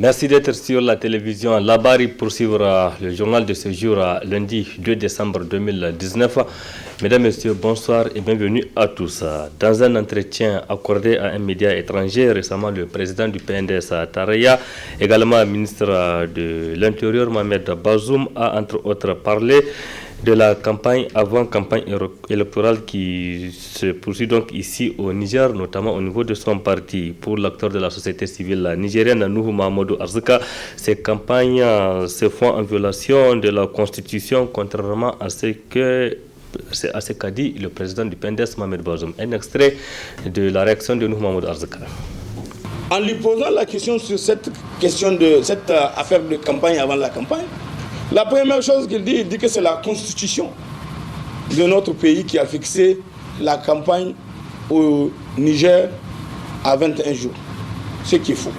Merci d'être sur la télévision Labari pour suivre le journal de ce jour, lundi 2 décembre 2019. Mesdames, Messieurs, bonsoir et bienvenue à tous. Dans un entretien accordé à un média étranger, récemment le président du PNDS Tareya, également ministre de l'Intérieur Mohamed Bazoum, a entre autres parlé de la campagne avant-campagne électorale qui se poursuit donc ici au Niger, notamment au niveau de son parti. Pour l'acteur de la société civile nigérienne, Nuhu Mahamadou Arzika, ces campagnes se font en violation de la Constitution, contrairement à ce qu'a dit le président du PNDS, Mohamed Bazoum. Un extrait de la réaction de Nuhu Mahamadou Arzika. En lui posant la question sur cette affaire de campagne avant la campagne, la première chose qu'il dit, il dit que c'est la Constitution de notre pays qui a fixé la campagne au Niger à 21 jours. Ce qui est faux.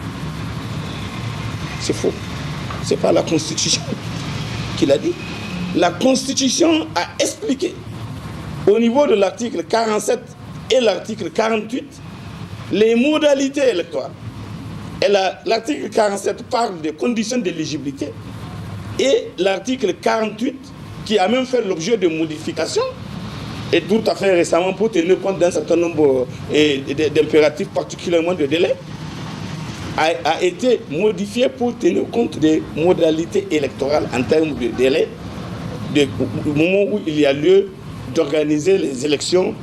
C'est faux. Ce n'est pas la Constitution qu'il a dit. La Constitution a expliqué au niveau de l'article 47 et l'article 48 les modalités électorales. L'article 47 parle des conditions d'éligibilité. Et l'article 48, qui a même fait l'objet de modifications, et tout à fait récemment pour tenir compte d'un certain nombre d'impératifs, particulièrement de délais, a été modifié pour tenir compte des modalités électorales en termes de délai, du moment où il y a lieu d'organiser les élections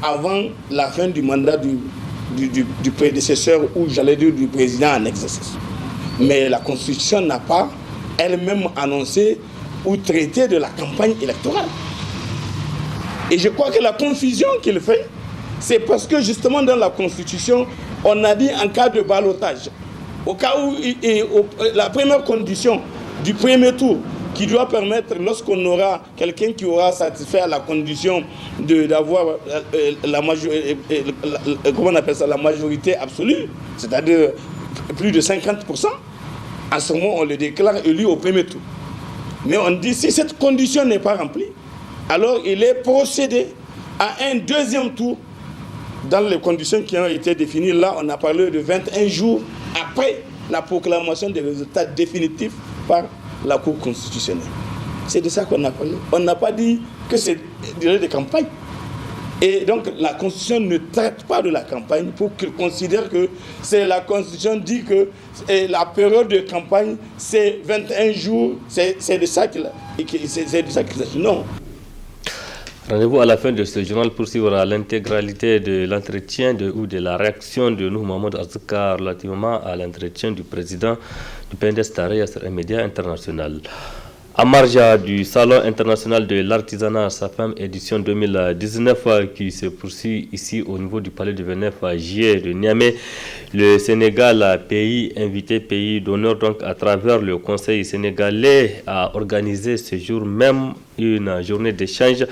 avant la fin du mandat du prédécesseur, ou j'allais dire du président en exercice. Mais la Constitution n'a pas elle-même annoncé ou traité de la campagne électorale. Et je crois que la confusion qu'il fait, c'est parce que justement dans la Constitution, on a dit en cas de ballotage, au cas où la première condition du premier tour qui doit permettre, lorsqu'on aura quelqu'un qui aura satisfait à la condition d'avoir la majorité absolue, c'est-à-dire plus de 50%, à ce moment, on le déclare élu au premier tour. Mais on dit, si cette condition n'est pas remplie, alors il est procédé à un deuxième tour dans les conditions qui ont été définies. Là, on a parlé de 21 jours après la proclamation des résultats définitifs par la Cour constitutionnelle. C'est de ça qu'on a parlé. On n'a pas dit que c'est durée de campagne. Et donc la Constitution ne traite pas de la campagne pour qu'il considère que c'est la Constitution dit que la période de campagne c'est 21 jours, c'est de ça qu'il s'agit. Non. Rendez-vous à la fin de ce journal pour suivre l'intégralité de l'entretien ou de la réaction de Nuhu Mahamadou Arzika relativement à l'entretien du président du PNDS Tareya sur un média international. En marge du Salon international de l'artisanat SAFEM édition 2019 qui se poursuit ici au niveau du palais du 29 juillet de Niamey, le Sénégal, pays invité, pays d'honneur donc à travers le Conseil sénégalais, a organisé ce jour même une journée d'échange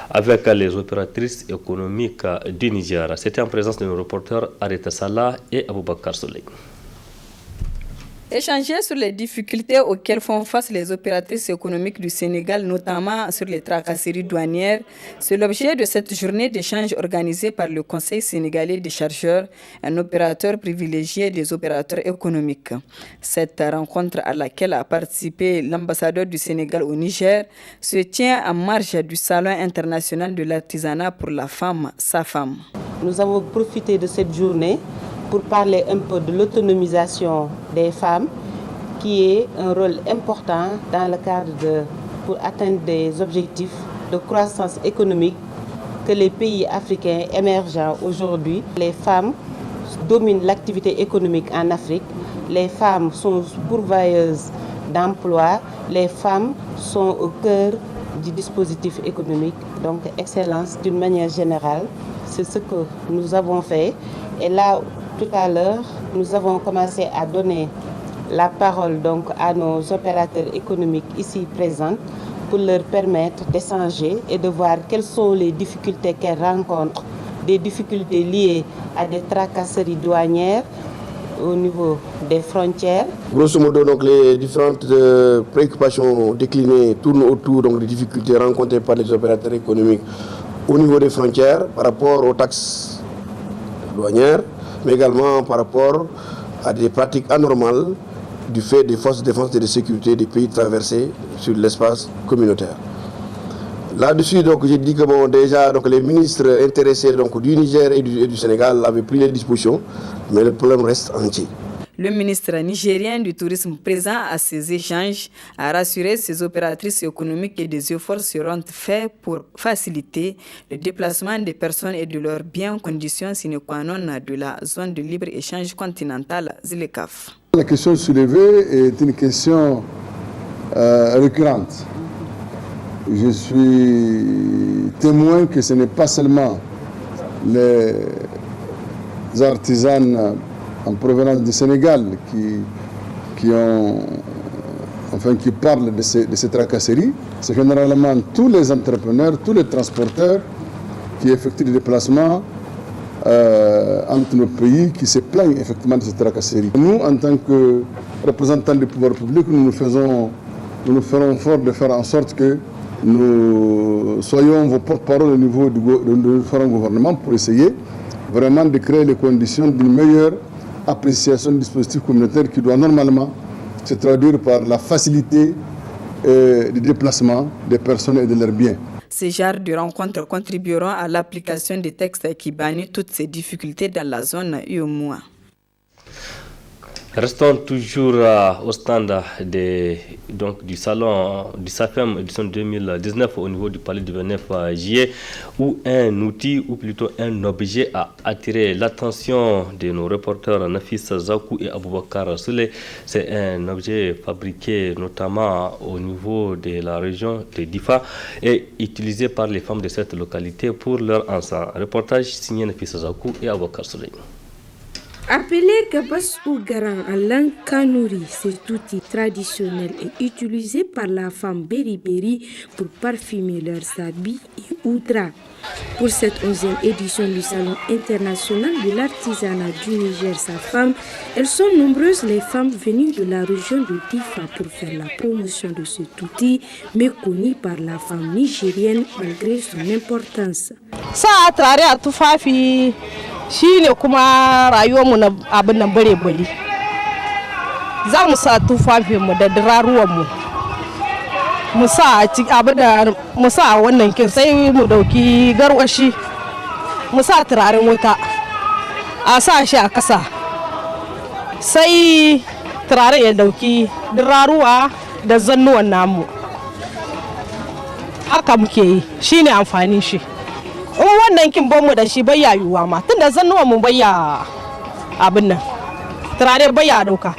avec les opératrices économiques du Niger. C'était en présence de nos reporters Areta Salah et Aboubakar Soleil. Échanger sur les difficultés auxquelles font face les opératrices économiques du Sénégal, notamment sur les tracasseries douanières, c'est l'objet de cette journée d'échange organisée par le Conseil sénégalais des chercheurs, un opérateur privilégié des opérateurs économiques. Cette rencontre à laquelle a participé l'ambassadeur du Sénégal au Niger se tient en marge du Salon international de l'artisanat pour la femme, SAFAM. Nous avons profité de cette journée pour parler un peu de l'autonomisation des femmes, qui est un rôle important dans le cadre pour atteindre des objectifs de croissance économique que les pays africains émergents aujourd'hui. Les femmes dominent l'activité économique en Afrique, les femmes sont pourvoyeuses d'emplois, les femmes sont au cœur du dispositif économique. Donc, excellence d'une manière générale, c'est ce que nous avons fait. Et là, tout à l'heure, nous avons commencé à donner la parole donc à nos opérateurs économiques ici présents pour leur permettre d'échanger et de voir quelles sont les difficultés qu'elles rencontrent, des difficultés liées à des tracasseries douanières au niveau des frontières. Grosso modo, donc, les différentes préoccupations déclinées tournent autour donc, des difficultés rencontrées par les opérateurs économiques au niveau des frontières par rapport aux taxes douanières, mais également par rapport à des pratiques anormales du fait des forces de défense et de sécurité des pays traversés sur l'espace communautaire. Là-dessus, donc, j'ai dit que bon, déjà donc, les ministres intéressés donc, du Niger et du Sénégal avaient pris les dispositions, mais le problème reste entier. Le ministre nigérien du tourisme présent à ces échanges a rassuré ses opératrices économiques que des efforts seront faits pour faciliter le déplacement des personnes et de leurs biens, conditions sine qua non de la zone de libre-échange continentale ZLECAf. La question soulevée est une question récurrente. Je suis témoin que ce n'est pas seulement les artisans en provenance du Sénégal qui parlent de ces tracasseries. C'est généralement tous les entrepreneurs, tous les transporteurs qui effectuent des déplacements entre nos pays qui se plaignent effectivement de ces tracasseries. Nous, en tant que représentants du pouvoir public, nous nous ferons fort de faire en sorte que nous soyons vos porte-parole au niveau du différent gouvernement pour essayer vraiment de créer les conditions d'une meilleure appréciation du dispositif communautaire qui doit normalement se traduire par la facilité du déplacement des personnes et de leurs biens. Ces genres de rencontres contribueront à l'application des textes qui bannissent toutes ces difficultés dans la zone UEMOA. Restons toujours au stand du salon du SAFEM édition 2019 au niveau du palais du 29 juillet où un outil ou plutôt un objet a attiré l'attention de nos reporters Nafisa Zakou et Aboubakar Souley. C'est un objet fabriqué notamment au niveau de la région de Difa et utilisé par les femmes de cette localité pour leur encens. Reportage signé Nafisa Zakou et Aboubakar Souley. Appelé Gabas ou Garan en langue kanouri, cet outil traditionnel est utilisé par la femme beriberi pour parfumer leurs habits et outras. Pour cette 11e édition du Salon international de l'artisanat du Niger, sa femme, elles sont nombreuses les femmes venues de la région de Difa pour faire la promotion de cet outil, méconnu par la femme nigérienne malgré son importance. Ça a travers à tout fafi. Shi ne kuma rayuwarmu na abin nan bare-bare za mu sa tufafinmu da diraruwanmu mu sa wannan kin sai mu dauki garwashi mu sa turaren wuta a sa shi a kasa sai turaren ya dauki diraruwa da zannuwan namu haka muke yi shine amfanin shi. Wannan kin ban mu da shi bayya yuwa ma tunda zannuwa mu bayya abin nan turare bayya dauka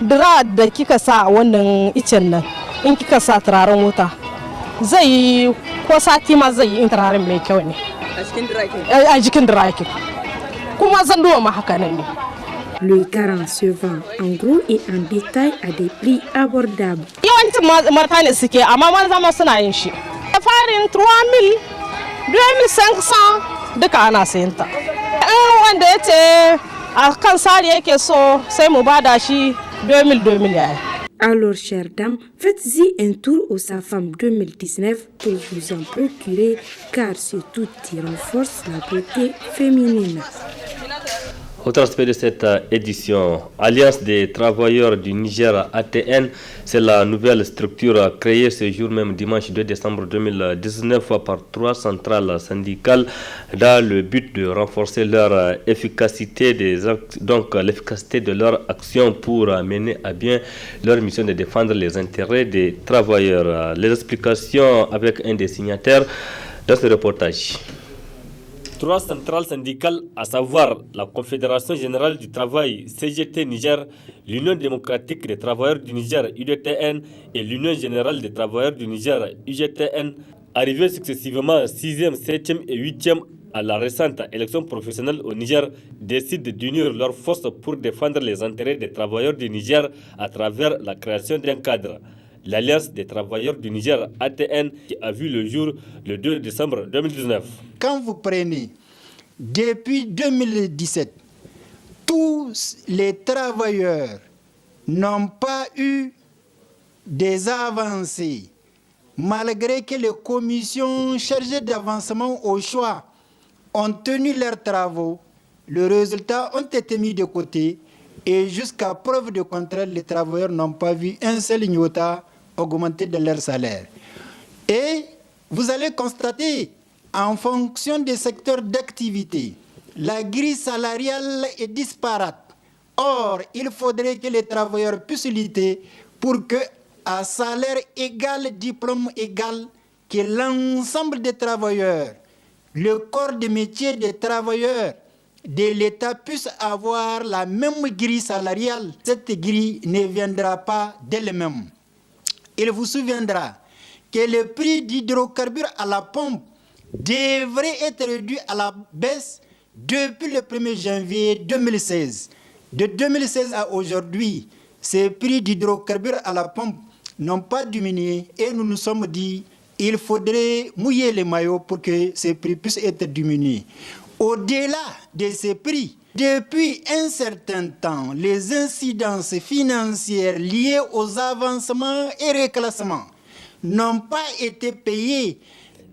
dira da kika sa wannan icen nan in kika sa turaren wuta zai ko sati ma zai yi turaren mai kyau ne a jikin dirakin kuma zannuwa ma haka nan ne. Le Garan se vend en gros et en détail à des prix abordables. Yawancin mata ne suke amma maza ma suna yin shi. Farin 3,000, 2,500 duka ana sayanta. Wanda ya ce a kan sari yake so sai mu bada shi 2,000 yayi. Alors, chères dames, faites-y un tour au SAFAM 2019 pour vous en procurer, car ce outil renforce la beauté féminine. Autre aspect de cette édition, Alliance des travailleurs du Niger ATN, c'est la nouvelle structure créée ce jour même dimanche 2 décembre 2019 par 3 centrales syndicales dans le but de renforcer leur efficacité, donc l'efficacité de leur action pour mener à bien leur mission de défendre les intérêts des travailleurs. Les explications avec un des signataires dans ce reportage. 3 centrales syndicales, à savoir la Confédération Générale du Travail, CGT Niger, l'Union Démocratique des Travailleurs du Niger, UDTN, et l'Union Générale des Travailleurs du Niger, UGTN, arrivés successivement 6e, 7e et 8e à la récente élection professionnelle au Niger, décident d'unir leurs forces pour défendre les intérêts des travailleurs du Niger à travers la création d'un cadre. L'Alliance des travailleurs du Niger, ATN, qui a vu le jour le 2 décembre 2019. Quand vous prenez, depuis 2017, tous les travailleurs n'ont pas eu des avancées, malgré que les commissions chargées d'avancement au choix ont tenu leurs travaux. Les résultats ont été mis de côté Et jusqu'à preuve de contraire, les travailleurs n'ont pas vu un seul iota augmenter de leur salaire. Et vous allez constater, en fonction des secteurs d'activité, la grille salariale est disparate. Or, il faudrait que les travailleurs puissent lutter pour que, à salaire égal, diplôme égal, que l'ensemble des travailleurs, le corps de métier des travailleurs de l'État puisse avoir la même grille salariale. Cette grille ne viendra pas d'elle-même. Il vous souviendra que le prix d'hydrocarbures à la pompe devrait être réduit à la baisse depuis le 1er janvier 2016. De 2016 à aujourd'hui, ces prix d'hydrocarbures à la pompe n'ont pas diminué et nous nous sommes dit qu'il faudrait mouiller les maillots pour que ces prix puissent être diminués. Au-delà de ces prix, depuis un certain temps, les incidences financières liées aux avancements et reclassements n'ont pas été payées.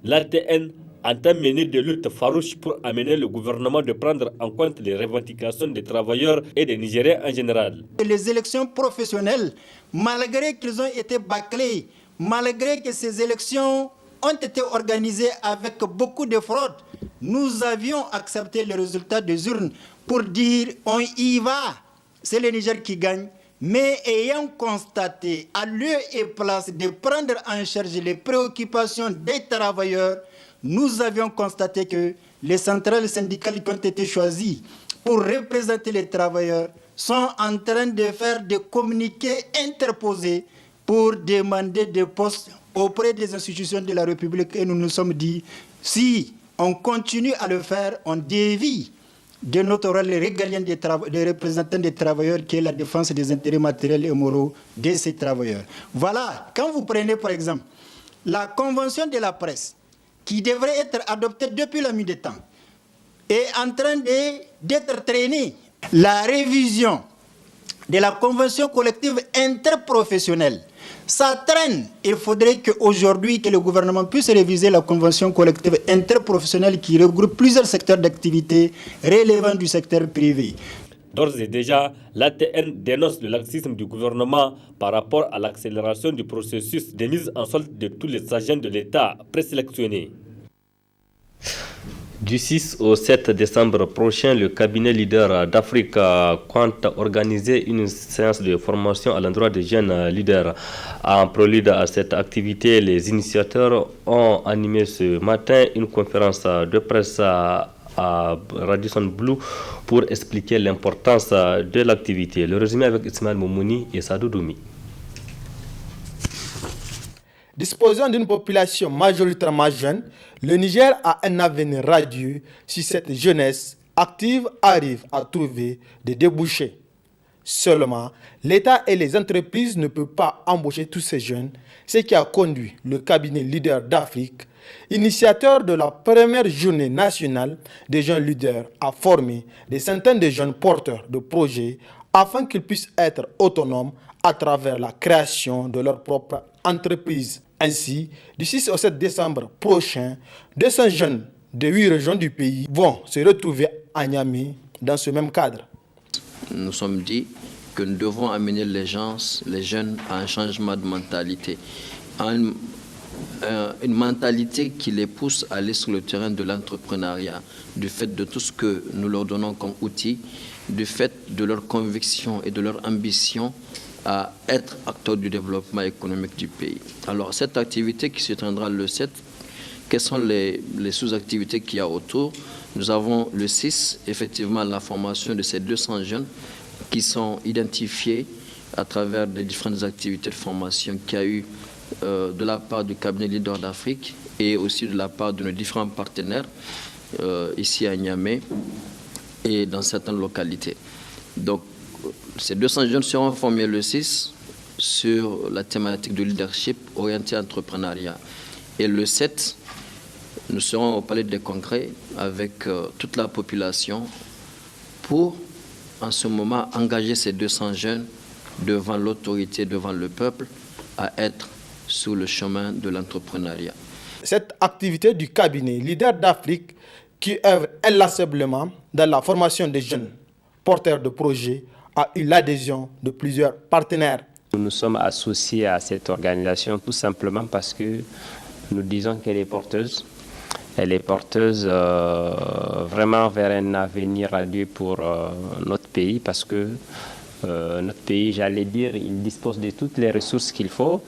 L'ATN entend mener des luttes farouches pour amener le gouvernement de prendre en compte les revendications des travailleurs et des Nigériens en général. Les élections professionnelles, malgré qu'elles ont été bâclées, malgré que ces élections ont été organisées avec beaucoup de fraude, nous avions accepté le résultat des urnes pour dire on y va, c'est le Niger qui gagne. Mais ayant constaté à lieu et place de prendre en charge les préoccupations des travailleurs, nous avions constaté que les centrales syndicales qui ont été choisies pour représenter les travailleurs sont en train de faire des communiqués interposés pour demander des postes auprès des institutions de la République. Et nous nous sommes dit, si on continue à le faire, on dévie de notre rôle régalien des représentants des travailleurs, qui est la défense des intérêts matériels et moraux de ces travailleurs. Voilà, quand vous prenez par exemple la convention de la presse, qui devrait être adoptée depuis la nuit des temps, est en train d'être traînée. La révision de la convention collective interprofessionnelle, ça traîne. Il faudrait qu'aujourd'hui, que le gouvernement puisse réviser la convention collective interprofessionnelle qui regroupe plusieurs secteurs d'activité relevant du secteur privé. D'ores et déjà, l'ATN dénonce le laxisme du gouvernement par rapport à l'accélération du processus de mise en solde de tous les agents de l'État présélectionnés. Du 6 au 7 décembre prochain, le cabinet leader d'Afrique compte organiser une séance de formation à l'endroit des jeunes leaders. En prélude à cette activité, les initiateurs ont animé ce matin une conférence de presse à Radisson Blu pour expliquer l'importance de l'activité. Le résumé avec Ismaël Moumouni et Sadou Doumi. Disposant d'une population majoritairement jeune, le Niger a un avenir radieux si cette jeunesse active arrive à trouver des débouchés. Seulement, l'État et les entreprises ne peuvent pas embaucher tous ces jeunes, ce qui a conduit le cabinet leader d'Afrique, initiateur de la première journée nationale des jeunes leaders, à former des centaines de jeunes porteurs de projets afin qu'ils puissent être autonomes à travers la création de leur propre entreprise. Ainsi, du 6 au 7 décembre prochain, 200 jeunes de 8 régions du pays vont se retrouver à Niamey dans ce même cadre. Nous sommes dit que nous devons amener les jeunes à un changement de mentalité, à une mentalité qui les pousse à aller sur le terrain de l'entrepreneuriat, du fait de tout ce que nous leur donnons comme outils, du fait de leur conviction et de leur ambition à être acteurs du développement économique du pays. Alors, cette activité qui se tiendra le 7, quelles sont les sous-activités qu'il y a autour? Nous avons le 6, effectivement, la formation de ces 200 jeunes qui sont identifiés à travers les différentes activités de formation qu'il y a eu de la part du cabinet leader d'Afrique et aussi de la part de nos différents partenaires ici à Niamey et dans certaines localités. Donc, ces 200 jeunes seront formés le 6 sur la thématique de leadership orienté entrepreneuriat. Et le 7, nous serons au Palais des Congrès avec toute la population pour, en ce moment, engager ces 200 jeunes devant l'autorité, devant le peuple, à être sur le chemin de l'entrepreneuriat. Cette activité du cabinet leader d'Afrique qui œuvre inlassablement dans la formation des jeunes porteurs de projets a eu l'adhésion de plusieurs partenaires. Nous sommes associés à cette organisation tout simplement parce que nous disons qu'elle est porteuse. Elle est porteuse vraiment vers un avenir radieux pour notre pays parce que notre pays, j'allais dire, il dispose de toutes les ressources qu'il faut.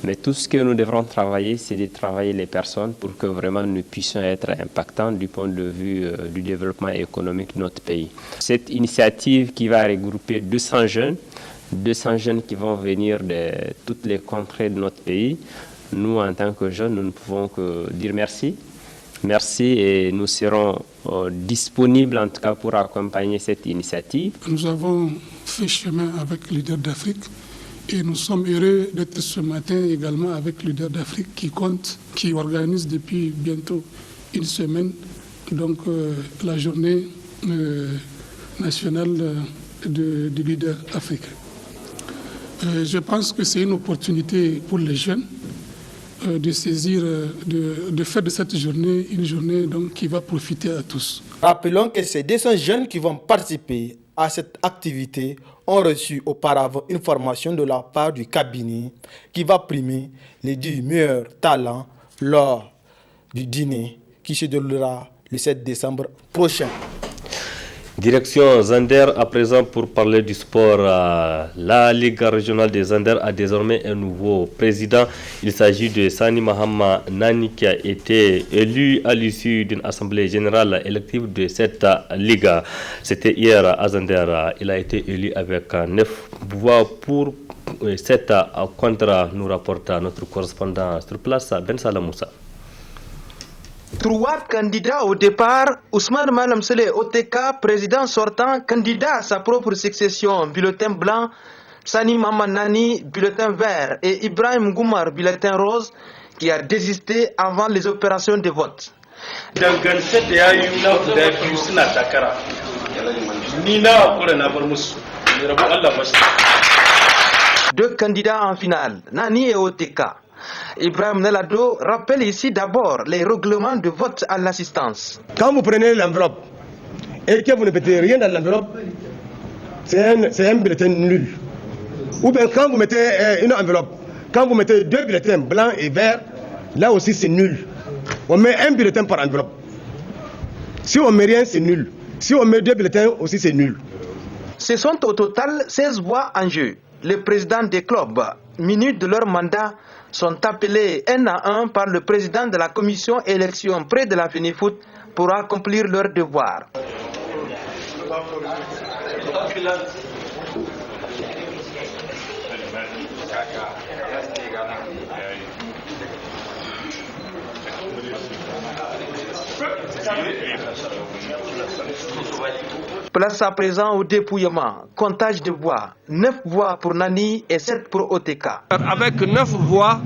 Mais tout ce que nous devrons travailler, c'est de travailler les personnes pour que vraiment nous puissions être impactants du point de vue du développement économique de notre pays. Cette initiative qui va regrouper 200 jeunes qui vont venir de toutes les contrées de notre pays, nous, en tant que jeunes, nous ne pouvons que dire merci. Merci et nous serons disponibles en tout cas pour accompagner cette initiative. Nous avons fait chemin avec Leader d'Afrique et nous sommes heureux d'être ce matin également avec Leader d'Afrique qui organise depuis bientôt une semaine donc, la journée nationale du leader africain. Je pense que c'est une opportunité pour les jeunes de saisir, de faire de cette journée une journée donc, qui va profiter à tous. Rappelons que ces 200 jeunes qui vont participer à cette activité ont reçu auparavant une formation de la part du cabinet qui va primer les 10 meilleurs talents lors du dîner qui se déroulera le 7 décembre prochain. Direction Zander à présent pour parler du sport. La Ligue régionale des Zander a désormais un nouveau président. Il s'agit de Sani Mahama Nani qui a été élu à l'issue d'une assemblée générale élective de cette Ligue. C'était hier à Zander. Il a été élu avec 9 voix pour 7 contre, nous rapporte notre correspondant sur place, Ben Salamoussa. 3 candidats au départ, Ousmane Malam Sele OTK, président sortant, candidat à sa propre succession, bulletin blanc, Sani Mamanani, bulletin vert, et Ibrahim Goumar, bulletin rose, qui a désisté avant les opérations de vote. Deux candidats en finale, Nani et OTK. Ibrahim Nelado rappelle ici d'abord les règlements de vote à l'assistance. Quand vous prenez l'enveloppe et que vous ne mettez rien dans l'enveloppe, c'est un bulletin nul. Ou bien quand vous mettez une enveloppe, quand vous mettez 2 bulletins blancs et verts, là aussi c'est nul. On met un bulletin par enveloppe. Si on met rien, c'est nul. Si on met 2 bulletins aussi, c'est nul. Ce sont au total 16 voix en jeu. Les présidents des clubs, minutes de leur mandat, sont appelés un à un par le président de la commission élection près de la FENIFOOT pour accomplir leurs devoirs. Place à présent au dépouillement. Comptage de voix. 9 voix pour Nani et 7 pour OTK. Avec 9 voix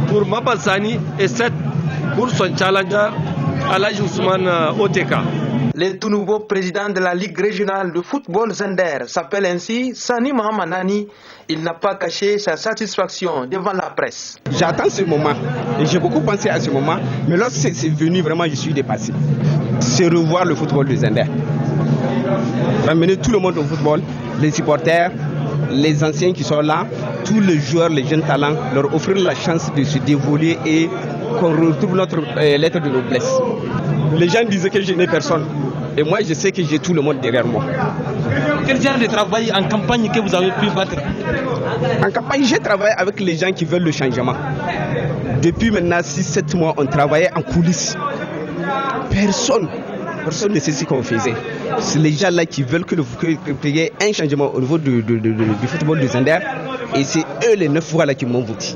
pour Mabassani et 7 pour son challenger Alhaji Ousmane OTK. Le tout nouveau président de la Ligue régionale de football Zander s'appelle ainsi Sani Mahama Nani. Il n'a pas caché sa satisfaction devant la presse. J'attends ce moment et j'ai beaucoup pensé à ce moment, mais lorsque c'est venu, vraiment, je suis dépassé. C'est revoir le football de Zander. Ramener tout le monde au football, les supporters, les anciens qui sont là, tous les joueurs, les jeunes talents, leur offrir la chance de se dévoiler et qu'on retrouve notre lettre de noblesse. Les gens disaient que je n'ai personne. Et moi, je sais que j'ai tout le monde derrière moi. Quel genre de travail en campagne que vous avez pu battre? En campagne, j'ai travaillé avec les gens qui veulent le changement. Depuis maintenant 6-7 mois, on travaillait en coulisses. Personne ne sait ce qu'on faisait. C'est les gens là qui veulent qu'il y ait un changement au niveau du football de Zander. Et c'est eux les 9 voix là qui m'ont voté.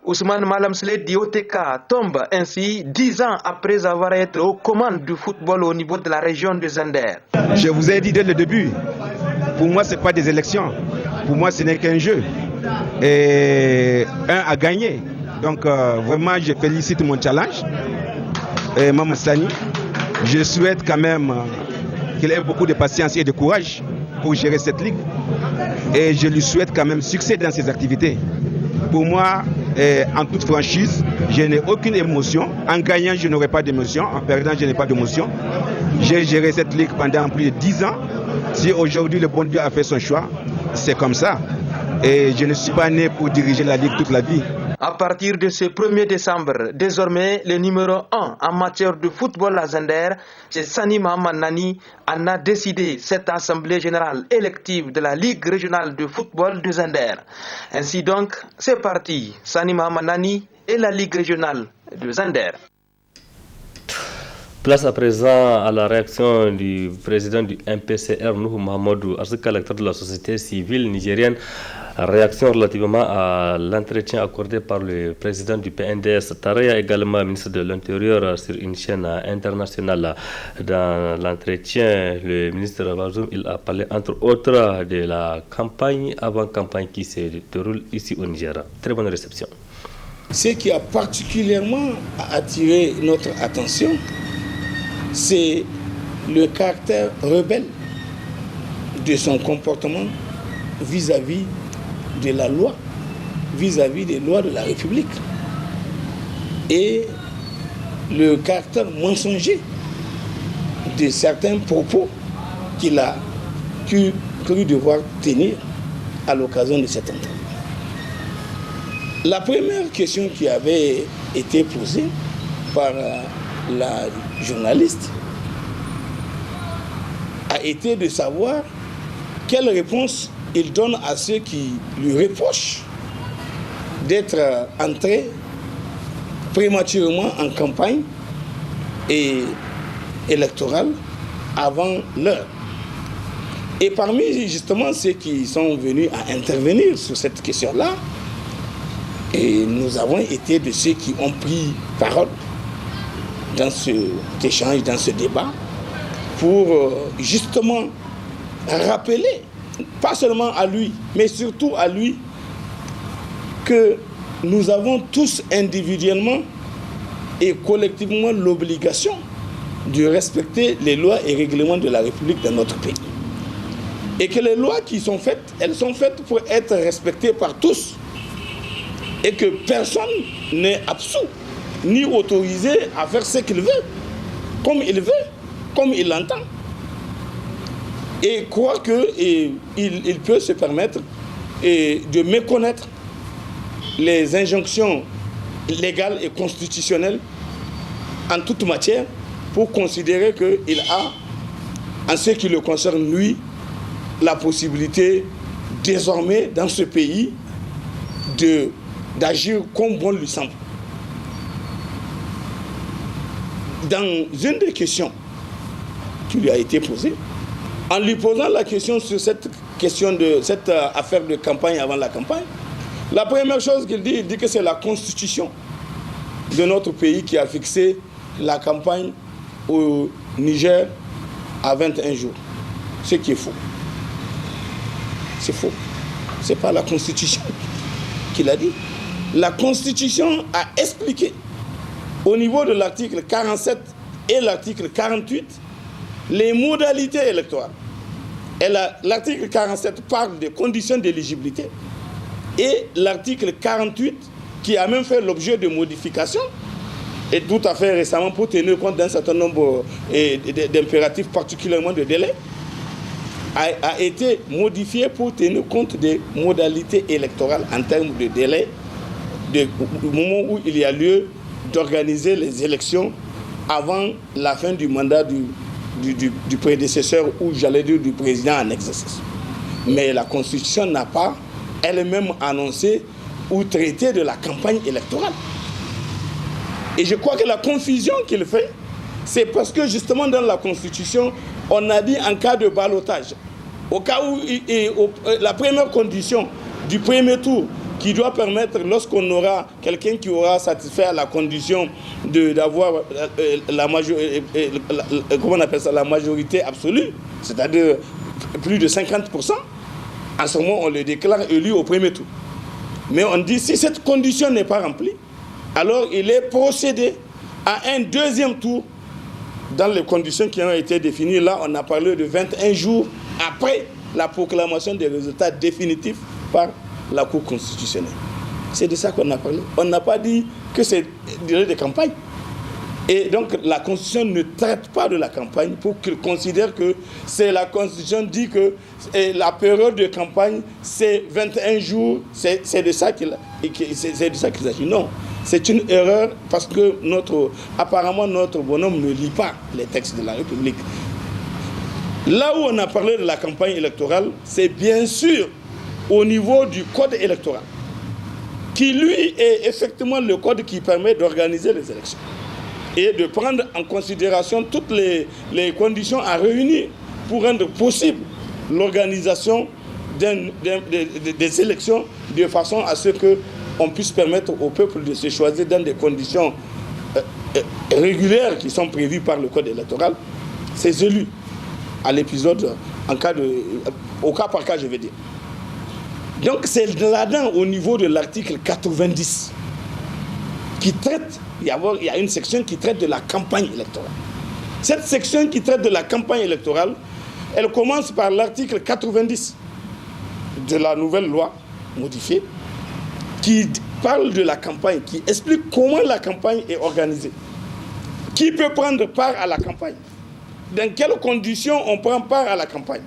Ousmane Malam Sele d'IOTK tombe ainsi 10 ans après avoir été aux commandes du football au niveau de la région de Zander. Je vous ai dit dès le début, pour moi ce n'est pas des élections, pour moi ce n'est qu'un jeu. Et un a gagné. Donc vraiment je félicite mon challenge, Maman Sani. Je souhaite quand même qu'il ait beaucoup de patience et de courage pour gérer cette ligue. Et je lui souhaite quand même succès dans ses activités. Pour moi, en toute franchise, je n'ai aucune émotion. En gagnant, je n'aurai pas d'émotion. En perdant, je n'ai pas d'émotion. J'ai géré cette ligue pendant plus de 10 ans. Si aujourd'hui le bon Dieu a fait son choix, c'est comme ça. Et je ne suis pas né pour diriger la Ligue toute la vie. À partir de ce 1er décembre, désormais le numéro 1 en matière de football à Zender, c'est Sani Mahaman Nani, en a décidé cette assemblée générale élective de la Ligue régionale de football de Zender. Ainsi donc, c'est parti, Sani Mahaman Nani et la Ligue régionale de Zender. Place à présent à la réaction du président du MPCR, Nuhu Mahamadou, article lecteur de la société civile nigérienne. Réaction relativement à l'entretien accordé par le président du PNDS, Taraya, également ministre de l'Intérieur, sur une chaîne internationale. Dans l'entretien, le ministre Bazoum, il a parlé entre autres de la campagne avant-campagne qui se déroule ici au Niger. Très bonne réception. Ce qui a particulièrement attiré notre attention, c'est le caractère rebelle de son comportement vis-à-vis de la loi, vis-à-vis des lois de la République, et le caractère mensonger de certains propos qu'il a cru devoir tenir à l'occasion de cette entrevue. La première question qui avait été posée par la journaliste a été de savoir quelle réponse il donne à ceux qui lui reprochent d'être entré prématurément en campagne électorale avant l'heure. Et parmi justement ceux qui sont venus à intervenir sur cette question-là, et nous avons été de ceux qui ont pris parole dans cet échange, dans ce débat, pour justement rappeler, pas seulement à lui, mais surtout à lui, que nous avons tous individuellement et collectivement l'obligation de respecter les lois et règlements de la République dans notre pays. Et que les lois qui sont faites, elles sont faites pour être respectées par tous. Et que personne n'est absous, ni autorisé à faire ce qu'il veut, comme il l'entend. Et croire qu'il peut se permettre de méconnaître les injonctions légales et constitutionnelles en toute matière pour considérer qu'il a, en ce qui le concerne lui, la possibilité désormais dans ce pays d'agir comme bon lui semble. Dans une des questions qui lui a été posée, en lui posant la question sur cette affaire de campagne avant la campagne, la première chose qu'il dit que c'est la constitution de notre pays qui a fixé la campagne au Niger à 21 jours. Ce qui est faux. C'est faux. Ce n'est pas la constitution qu'il a dit. La constitution a expliqué au niveau de l'article 47 et l'article 48 les modalités électorales. L'article 47 parle des conditions d'éligibilité et l'article 48, qui a même fait l'objet de modifications, et tout à fait récemment pour tenir compte d'un certain nombre d'impératifs, particulièrement de délais, a été modifié pour tenir compte des modalités électorales en termes de délai, du moment où il y a lieu d'organiser les élections avant la fin du mandat du prédécesseur, ou j'allais dire du président en exercice. Mais la Constitution n'a pas elle-même annoncé ou traité de la campagne électorale. Et je crois que la confusion qu'il fait, c'est parce que justement dans la Constitution, on a dit en cas de ballotage, au cas où la première condition du premier tour qui doit permettre, lorsqu'on aura quelqu'un qui aura satisfait à la condition d'avoir la majorité absolue, c'est-à-dire plus de 50%, à ce moment on le déclare élu au premier tour. Mais on dit si cette condition n'est pas remplie, alors il est procédé à un deuxième tour dans les conditions qui ont été définies. Là, on a parlé de 21 jours après la proclamation des résultats définitifs par la Cour constitutionnelle. C'est de ça qu'on a parlé. On n'a pas dit que c'est durée de campagne. Et donc la Constitution ne traite pas de la campagne pour qu'il considère que c'est la Constitution dit que la période de campagne c'est 21 jours, c'est de ça qu'il s'agit. Non, c'est une erreur parce que apparemment notre bonhomme ne lit pas les textes de la République. Là où on a parlé de la campagne électorale, c'est bien sûr au niveau du code électoral, qui lui est effectivement le code qui permet d'organiser les élections et de prendre en considération toutes les conditions à réunir pour rendre possible l'organisation des élections de façon à ce qu'on puisse permettre au peuple de se choisir dans des conditions régulières qui sont prévues par le code électoral, ses élus à l'épisode, au cas par cas, je vais dire. Donc c'est là-dedans, au niveau de l'article 90, qui traite, il y a une section qui traite de la campagne électorale. Cette section qui traite de la campagne électorale, elle commence par l'article 90 de la nouvelle loi modifiée, qui parle de la campagne, qui explique comment la campagne est organisée. Qui peut prendre part à la campagne? Dans quelles conditions on prend part à la campagne?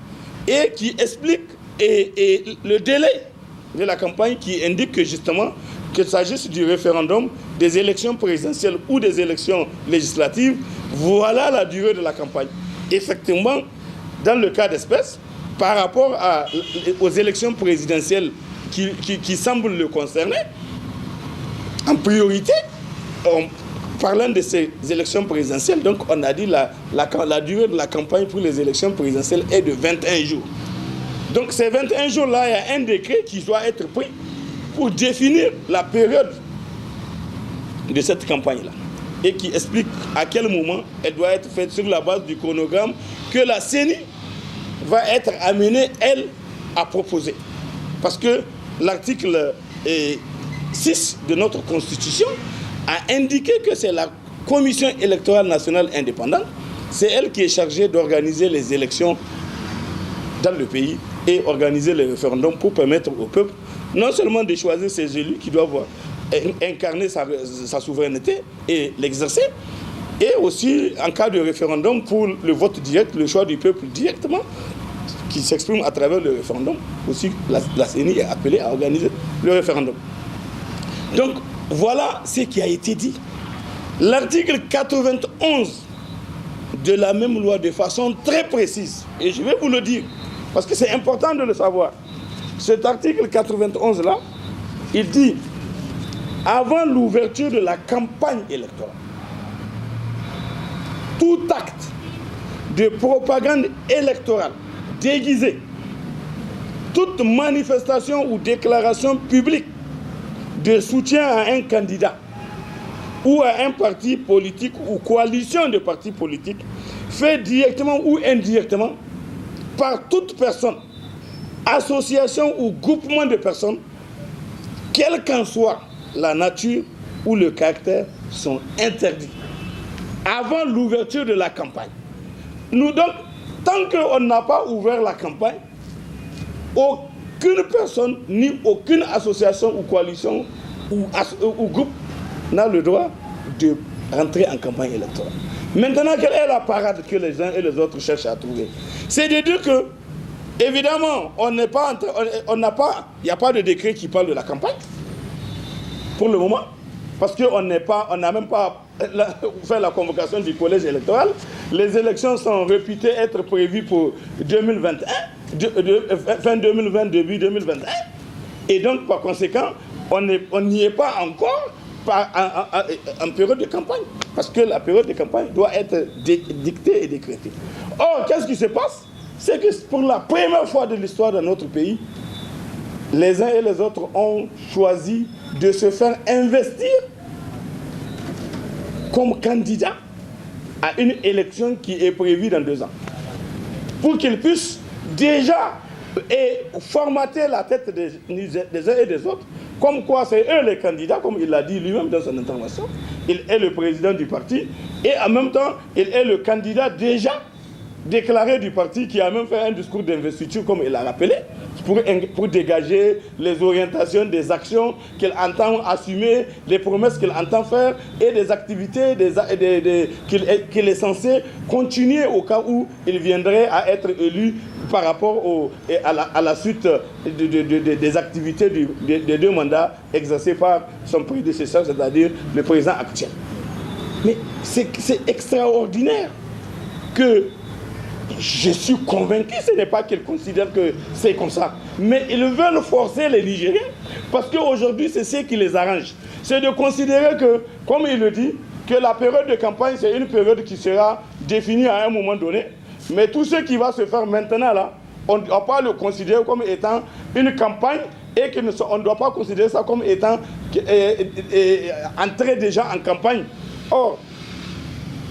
Et qui explique le délai de la campagne, qui indique que justement, qu'il s'agisse du référendum, des élections présidentielles ou des élections législatives, voilà la durée de la campagne. Effectivement, dans le cas d'espèce, par rapport aux élections présidentielles qui semblent le concerner, en priorité, parlant de ces élections présidentielles, donc on a dit la durée de la campagne pour les élections présidentielles est de 21 jours. Donc ces 21 jours-là, il y a un décret qui doit être pris pour définir la période de cette campagne-là et qui explique à quel moment elle doit être faite sur la base du chronogramme que la CENI va être amenée, elle, à proposer. Parce que l'article 6 de notre Constitution a indiqué que c'est la Commission électorale nationale indépendante, c'est elle qui est chargée d'organiser les élections dans le pays et organiser les référendums pour permettre au peuple non seulement de choisir ses élus qui doivent incarner sa souveraineté et l'exercer, et aussi en cas de référendum pour le vote direct, le choix du peuple directement, qui s'exprime à travers le référendum. Aussi, la CENI est appelée à organiser le référendum. Donc, voilà ce qui a été dit. L'article 91 de la même loi, de façon très précise, et je vais vous le dire, parce que c'est important de le savoir. Cet article 91-là, il dit, avant l'ouverture de la campagne électorale, tout acte de propagande électorale déguisé, toute manifestation ou déclaration publique de soutien à un candidat ou à un parti politique ou coalition de partis politiques fait directement ou indirectement par toute personne, association ou groupement de personnes, quelle qu'en soit la nature ou le caractère, sont interdits avant l'ouverture de la campagne. Nous donc, tant qu'on n'a pas ouvert la campagne, aucune personne, ni aucune association ou coalition ou groupe n'a le droit de rentrer en campagne électorale. Maintenant, quelle est la parade que les uns et les autres cherchent à trouver? C'est de dire que, évidemment, il n'y a pas de décret qui parle de la campagne, pour le moment, parce qu'on n'a même pas fait la convocation du collège électoral. Les élections sont réputées être prévues pour 2021, fin 2020, début 2021. Et donc, par conséquent, on n'y est pas encore en période de campagne, parce que la période de campagne doit être dictée et décrétée. Or, qu'est-ce qui se passe? C'est que pour la première fois de l'histoire de notre pays, les uns et les autres ont choisi de se faire investir comme candidat à une élection qui est prévue dans 2 ans. Pour qu'ils puissent déjà formater la tête des uns et des autres, comme quoi c'est eux les candidats, comme il l'a dit lui-même dans son intervention. Il est le président du parti et en même temps, il est le candidat déjà déclaré du parti qui a même fait un discours d'investiture, comme il l'a rappelé, pour dégager les orientations des actions qu'il entend assumer, les promesses qu'il entend faire et des activités qu'il est censé continuer au cas où il viendrait à être élu par rapport à la suite des activités des 2 mandats exercés par son prédécesseur, c'est-à-dire le président actuel. Mais c'est extraordinaire que je suis convaincu, ce n'est pas qu'ils considèrent que c'est comme ça, mais ils veulent forcer les Nigériens parce qu'aujourd'hui c'est ce qui les arrange. C'est de considérer que, comme il le dit, que la période de campagne c'est une période qui sera définie à un moment donné, mais tout ce qui va se faire maintenant là, on ne doit pas le considérer comme étant une campagne et qu'on ne doit pas considérer ça comme étant entré déjà en campagne. Or,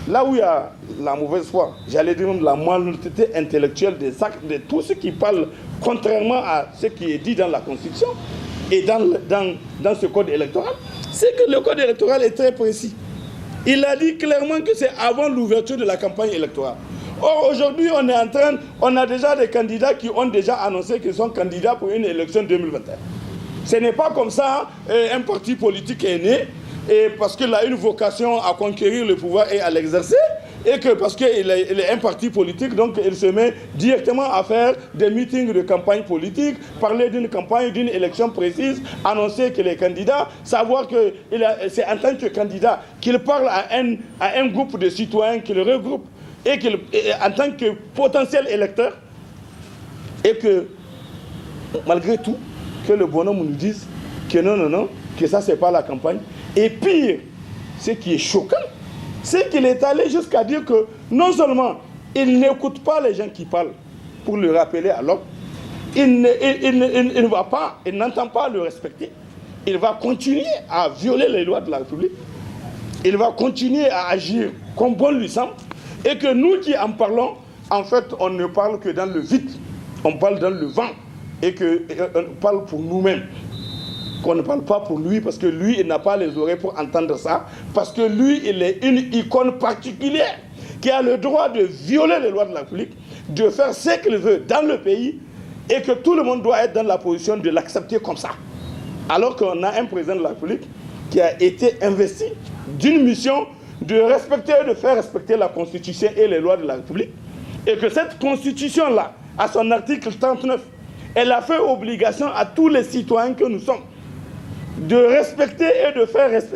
là où il y a la mauvaise foi, j'allais dire la malhonnêteté intellectuelle de tous ceux qui parlent contrairement à ce qui est dit dans la Constitution et dans ce code électoral, c'est que le code électoral est très précis. Il a dit clairement que c'est avant l'ouverture de la campagne électorale. Or, aujourd'hui, on a déjà des candidats qui ont déjà annoncé qu'ils sont candidats pour une élection 2021. Ce n'est pas comme ça, un parti politique est né, et parce qu'il a une vocation à conquérir le pouvoir et à l'exercer, et que parce qu'il est un parti politique, donc il se met directement à faire des meetings de campagne politique, parler d'une campagne, d'une élection précise, annoncer qu'il est candidat, savoir que c'est en tant que candidat qu'il parle à un groupe de citoyens qu'il regroupe, et en tant que potentiel électeur, et que malgré tout, que le bonhomme nous dise que non, que ça c'est pas la campagne. Et pire, ce qui est choquant, c'est qu'il est allé jusqu'à dire que non seulement il n'écoute pas les gens qui parlent pour le rappeler à l'ordre, il n'entend pas le respecter, il va continuer à violer les lois de la République, il va continuer à agir comme bon lui semble, et que nous qui en parlons, en fait, on ne parle que dans le vide, on parle dans le vent, et qu'on parle pour nous-mêmes. Qu'on ne parle pas pour lui, parce que lui, il n'a pas les oreilles pour entendre ça, parce que lui, il est une icône particulière qui a le droit de violer les lois de la République, de faire ce qu'il veut dans le pays, et que tout le monde doit être dans la position de l'accepter comme ça. Alors qu'on a un président de la République qui a été investi d'une mission de respecter et de faire respecter la Constitution et les lois de la République, et que cette Constitution-là, à son article 39, elle a fait obligation à tous les citoyens que nous sommes de respecter et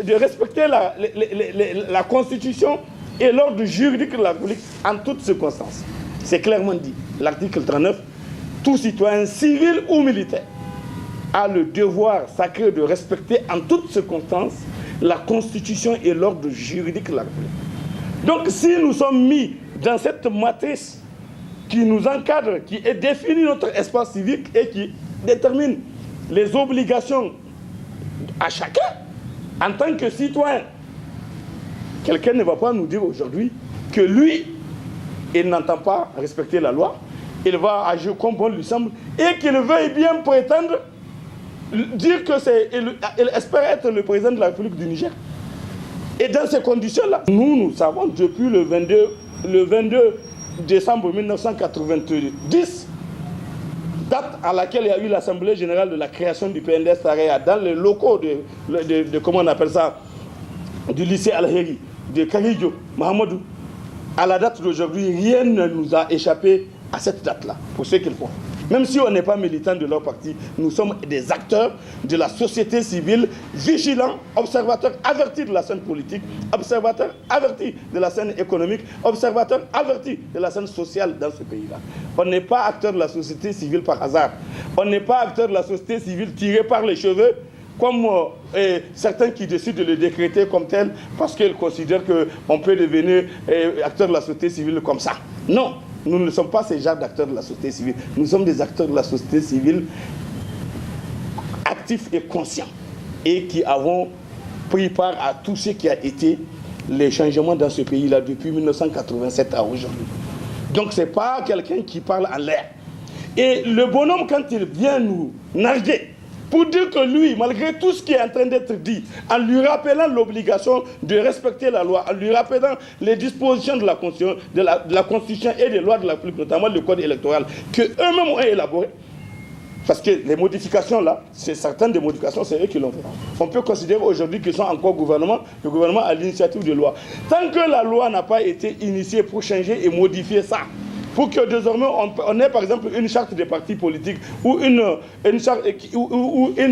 de respecter la Constitution et l'ordre juridique de la République en toutes circonstances. C'est clairement dit. L'article 39, tout citoyen civil ou militaire a le devoir sacré de respecter en toutes circonstances la Constitution et l'ordre juridique de la République. Donc si nous sommes mis dans cette matrice qui nous encadre, qui définit notre espace civique et qui détermine les obligations à chacun, en tant que citoyen, quelqu'un ne va pas nous dire aujourd'hui que lui, il n'entend pas respecter la loi, il va agir comme bon lui semble, et qu'il veuille bien prétendre dire que il espère être le président de la République du Niger. Et dans ces conditions-là, nous savons depuis le 22 décembre 1990, date à laquelle il y a eu l'Assemblée générale de la création du PNDS Taraya dans les locaux de comment on appelle ça, du lycée Al-Heri, de Karidjo, Mahamadou. À la date d'aujourd'hui, rien ne nous a échappé à cette date-là, pour ce qu'ils font. Même si on n'est pas militant de leur parti, nous sommes des acteurs de la société civile, vigilants, observateurs avertis de la scène politique, observateurs avertis de la scène économique, observateurs avertis de la scène sociale dans ce pays-là. On n'est pas acteur de la société civile par hasard. On n'est pas acteur de la société civile tiré par les cheveux, comme certains qui décident de le décréter comme tel parce qu'ils considèrent qu'on peut devenir acteur de la société civile comme ça. Non. Nous ne sommes pas ces genres d'acteurs de la société civile. Nous sommes des acteurs de la société civile actifs et conscients et qui avons pris part à tout ce qui a été les changements dans ce pays-là depuis 1987 à aujourd'hui. Donc ce n'est pas quelqu'un qui parle en l'air. Et le bonhomme, quand il vient nous narguer, pour dire que lui, malgré tout ce qui est en train d'être dit, en lui rappelant l'obligation de respecter la loi, en lui rappelant les dispositions de la Constitution et des lois de la République, notamment le code électoral, qu'eux-mêmes ont élaboré, Parce que les modifications là, c'est certaines des modifications, c'est eux qui l'ont fait. On peut considérer aujourd'hui qu'ils sont encore le gouvernement à l'initiative de loi. Tant que la loi n'a pas été initiée pour changer et modifier ça, pour que désormais on ait par exemple une charte des partis politiques ou une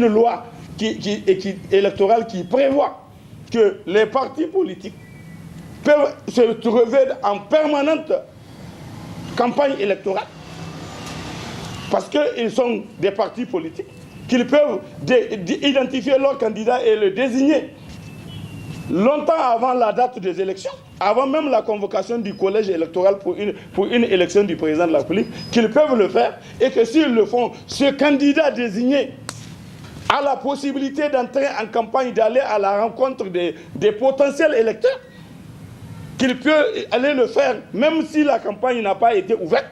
loi électorale qui prévoit que les partis politiques peuvent se trouver en permanente campagne électorale, parce qu'ils sont des partis politiques, qu'ils peuvent identifier leur candidat et le désigner longtemps avant la date des élections, avant même la convocation du collège électoral pour une élection du président de la République, qu'ils peuvent le faire, et que s'ils le font, ce candidat désigné a la possibilité d'entrer en campagne, d'aller à la rencontre des potentiels électeurs, qu'il peut aller le faire même si la campagne n'a pas été ouverte.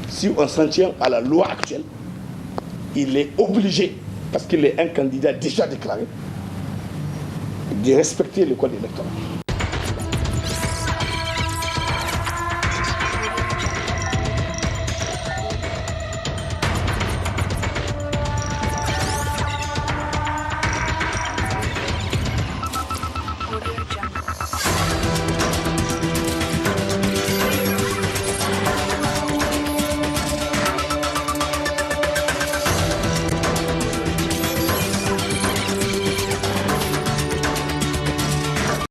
Si on s'en tient à la loi actuelle, il est obligé, parce qu'il est un candidat déjà déclaré, de respecter le code électoral.